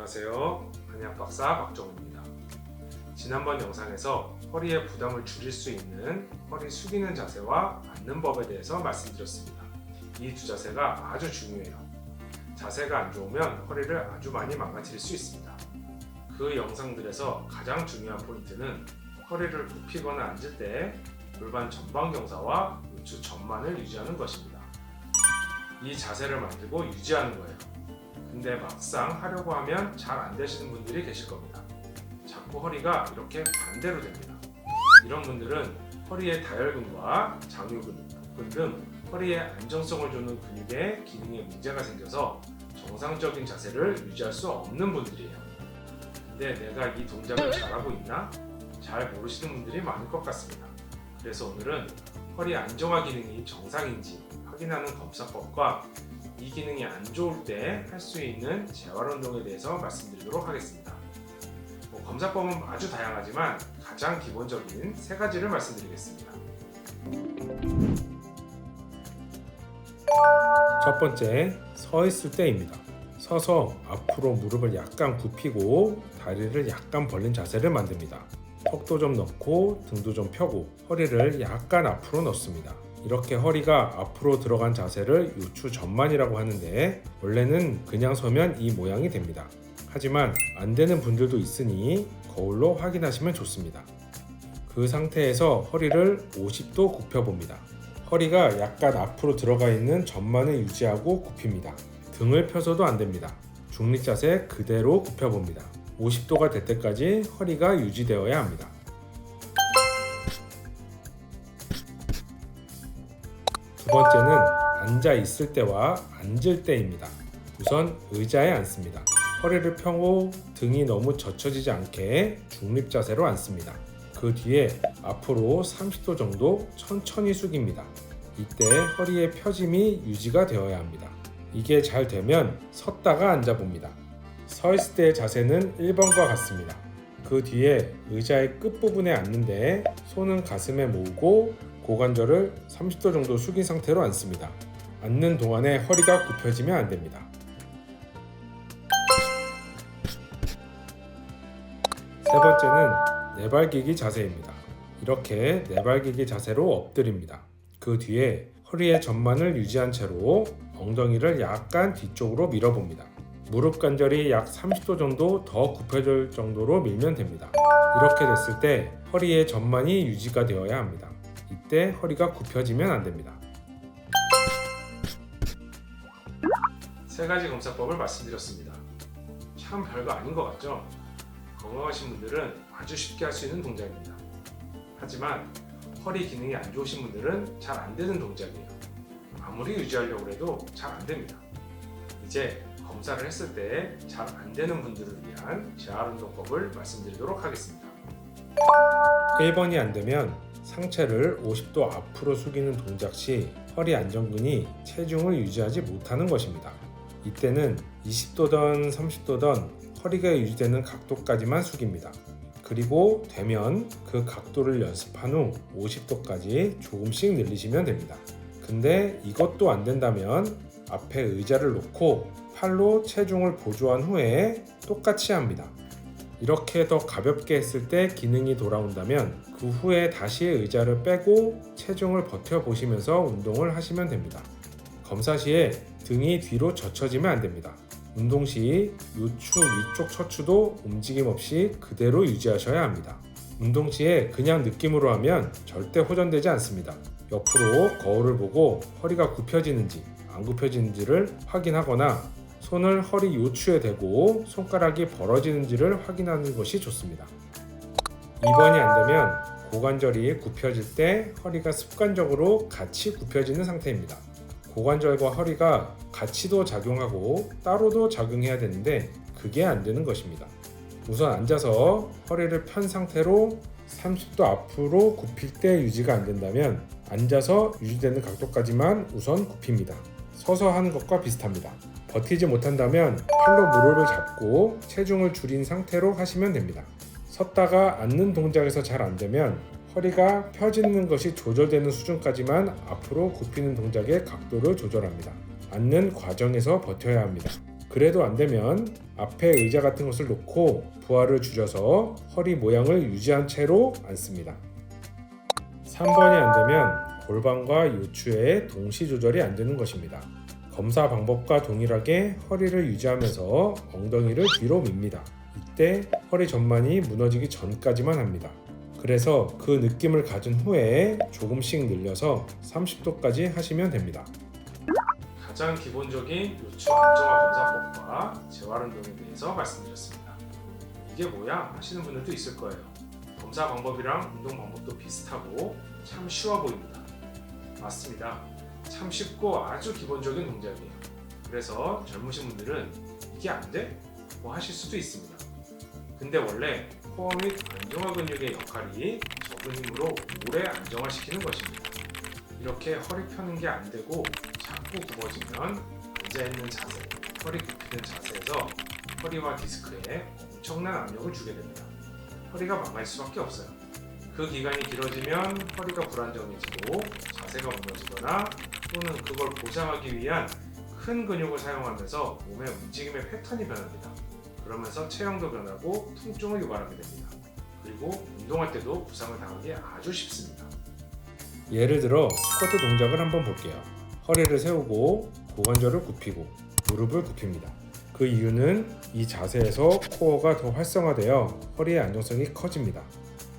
안녕하세요. 한의학박사 박정우입니다. 지난번 영상에서 허리의 부담을 줄일 수 있는 허리 숙이는 자세와 앉는 법에 대해서 말씀드렸습니다. 이 두 자세가 아주 중요해요. 자세가 안 좋으면 허리를 아주 많이 망가뜨릴 수 있습니다. 그 영상들에서 가장 중요한 포인트는 허리를 굽히거나 앉을 때 골반 전방 경사와 우측 전만을 유지하는 것입니다. 이 자세를 만들고 유지하는 거예요. 근데 막상 하려고 하면 잘 안 되시는 분들이 계실 겁니다. 자꾸 허리가 이렇게 반대로 됩니다. 이런 분들은 허리의 다혈근과 장요근, 복근 등 허리의 안정성을 주는 근육의 기능에 문제가 생겨서 정상적인 자세를 유지할 수 없는 분들이에요. 근데 내가 이 동작을 잘하고 있나? 잘 모르시는 분들이 많을 것 같습니다. 그래서 오늘은 허리 안정화 기능이 정상인지 확인하는 검사법과 이 기능이 안 좋을 때 할 수 있는 재활 운동에 대해서 말씀드리도록 하겠습니다. 검사법은 아주 다양하지만 가장 기본적인 세 가지를 말씀드리겠습니다. 첫 번째, 서 있을 때입니다. 서서 앞으로 무릎을 약간 굽히고 다리를 약간 벌린 자세를 만듭니다. 턱도 좀 넣고 등도 좀 펴고 허리를 약간 앞으로 넣습니다. 이렇게 허리가 앞으로 들어간 자세를 요추 전만이라고 하는데 원래는 그냥 서면 이 모양이 됩니다. 하지만 안 되는 분들도 있으니 거울로 확인하시면 좋습니다. 그 상태에서 허리를 50도 굽혀봅니다. 허리가 약간 앞으로 들어가 있는 전만을 유지하고 굽힙니다. 등을 펴서도 안 됩니다. 중립 자세 그대로 굽혀봅니다. 50도가 될 때까지 허리가 유지되어야 합니다. 두 번째는 앉아 있을 때와 앉을 때입니다. 우선 의자에 앉습니다. 허리를 펴고 등이 너무 젖혀지지 않게 중립 자세로 앉습니다. 그 뒤에 앞으로 30도 정도 천천히 숙입니다. 이때 허리의 펴짐이 유지가 되어야 합니다. 이게 잘 되면 섰다가 앉아봅니다. 서 있을 때의 자세는 1번과 같습니다. 그 뒤에 의자의 끝부분에 앉는데 손은 가슴에 모으고 고관절을 30도 정도 숙인 상태로 앉습니다. 앉는 동안에 허리가 굽혀지면 안 됩니다. 세 번째는 내발기기 자세입니다. 이렇게 내발기기 자세로 엎드립니다. 그 뒤에 허리의 전만을 유지한 채로 엉덩이를 약간 뒤쪽으로 밀어봅니다. 무릎 관절이 약 30도 정도 더 굽혀질 정도로 밀면 됩니다. 이렇게 됐을 때 허리의 전만이 유지가 되어야 합니다. 이때 허리가 굽혀지면 안 됩니다. 세 가지 검사법을 말씀드렸습니다. 참 별거 아닌 것 같죠? 건강하신 분들은 아주 쉽게 할 수 있는 동작입니다. 하지만 허리 기능이 안 좋으신 분들은 잘 안 되는 동작이에요. 아무리 유지하려고 해도 잘 안 됩니다. 이제 검사를 했을 때 잘 안 되는 분들을 위한 재활운동법을 말씀드리도록 하겠습니다. 1번이 안 되면 상체를 50도 앞으로 숙이는 동작 시 허리 안정근이 체중을 유지하지 못하는 것입니다. 이때는 20도든 30도든 허리가 유지되는 각도까지만 숙입니다. 그리고 되면 그 각도를 연습한 후 50도까지 조금씩 늘리시면 됩니다. 근데 이것도 안 된다면 앞에 의자를 놓고 팔로 체중을 보조한 후에 똑같이 합니다. 이렇게 더 가볍게 했을 때 기능이 돌아온다면 그 후에 다시 의자를 빼고 체중을 버텨보시면서 운동을 하시면 됩니다. 검사 시에 등이 뒤로 젖혀지면 안 됩니다. 운동 시 요추 위쪽 척추도 움직임 없이 그대로 유지하셔야 합니다. 운동 시에 그냥 느낌으로 하면 절대 호전되지 않습니다. 옆으로 거울을 보고 허리가 굽혀지는지 안 굽혀지는지를 확인하거나 손을 허리 요추에 대고 손가락이 벌어지는지를 확인하는 것이 좋습니다. 2번이 안 되면 고관절이 굽혀질 때 허리가 습관적으로 같이 굽혀지는 상태입니다. 고관절과 허리가 같이도 작용하고 따로도 작용해야 되는데 그게 안 되는 것입니다. 우선 앉아서 허리를 편 상태로 30도 앞으로 굽힐 때 유지가 안 된다면 앉아서 유지되는 각도까지만 우선 굽힙니다. 서서 하는 것과 비슷합니다. 버티지 못한다면 팔로 무릎을 잡고 체중을 줄인 상태로 하시면 됩니다. 섰다가 앉는 동작에서 잘 안되면 허리가 펴지는 것이 조절되는 수준까지만 앞으로 굽히는 동작의 각도를 조절합니다. 앉는 과정에서 버텨야 합니다. 그래도 안 되면 앞에 의자 같은 것을 놓고 부하를 줄여서 허리 모양을 유지한 채로 앉습니다. 3번이 안 되면 골반과 요추의 동시 조절이 안 되는 것입니다. 검사 방법과 동일하게 허리를 유지하면서 엉덩이를 뒤로 밉니다. 이때 허리 전반이 무너지기 전까지만 합니다. 그래서 그 느낌을 가진 후에 조금씩 늘려서 30도까지 하시면 됩니다. 가장 기본적인 요추 안정화 검사법과 재활 운동에 대해서 말씀드렸습니다. 이게 뭐야? 하시는 분들도 있을 거예요. 검사 방법이랑 운동 방법도 비슷하고 참 쉬워 보입니다. 맞습니다. 참 쉽고 아주 기본적인 동작이에요. 그래서 젊으신 분들은 이게 안 돼? 뭐 하실 수도 있습니다. 근데 원래 코어 및 안정화 근육의 역할이 적은 힘으로 오래 안정화시키는 것입니다. 이렇게 허리 펴는 게 안 되고 자꾸 굽어지면 앉아있는 자세, 허리 굽히는 자세에서 허리와 디스크에 엄청난 압력을 주게 됩니다. 허리가 망할 수밖에 없어요. 그 기간이 길어지면 허리가 불안정해지고 자세가 무너지거나 또는 그걸 보상하기 위한 큰 근육을 사용하면서 몸의 움직임의 패턴이 변합니다. 그러면서 체형도 변하고 통증을 유발하게 됩니다. 그리고 운동할 때도 부상을 당하기 아주 쉽습니다. 예를 들어 스쿼트 동작을 한번 볼게요. 허리를 세우고 고관절을 굽히고 무릎을 굽힙니다. 그 이유는 이 자세에서 코어가 더 활성화되어 허리의 안정성이 커집니다.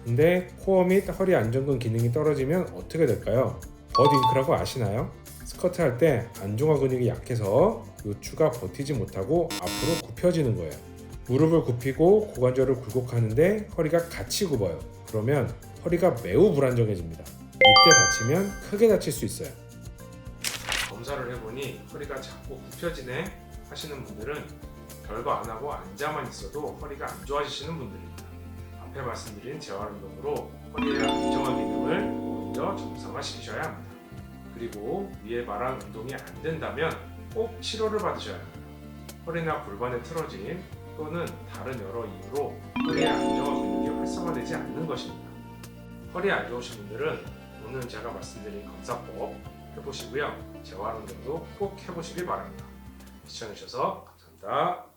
근데 코어 및 허리 안정근 기능이 떨어지면 어떻게 될까요? 버딩크라고 아시나요? 스쿼트 할 때 안정화 근육이 약해서 요추가 버티지 못하고 앞으로 굽혀지는 거예요. 무릎을 굽히고 고관절을 굴곡하는데 허리가 같이 굽어요. 그러면 허리가 매우 불안정해집니다. 이때 다치면 크게 다칠 수 있어요. 검사를 해보니 허리가 자꾸 굽혀지네 하시는 분들은 별거 안 하고 앉아만 있어도 허리가 안 좋아지시는 분들입니다. 앞에 말씀드린 재활 운동으로 허리의 안정화 기능을 오히려 정상화시키셔야 합니다. 그리고 위에 말한 운동이 안 된다면 꼭 치료를 받으셔야 합니다. 허리나 골반에 틀어진 또는 다른 여러 이유로 허리의 안정화 근육이 활성화되지 않는 것입니다. 허리 안 좋으신 분들은 오늘 제가 말씀드린 검사법 해보시고요. 재활 운동도 꼭 해보시기 바랍니다. 시청해주셔서 감사합니다.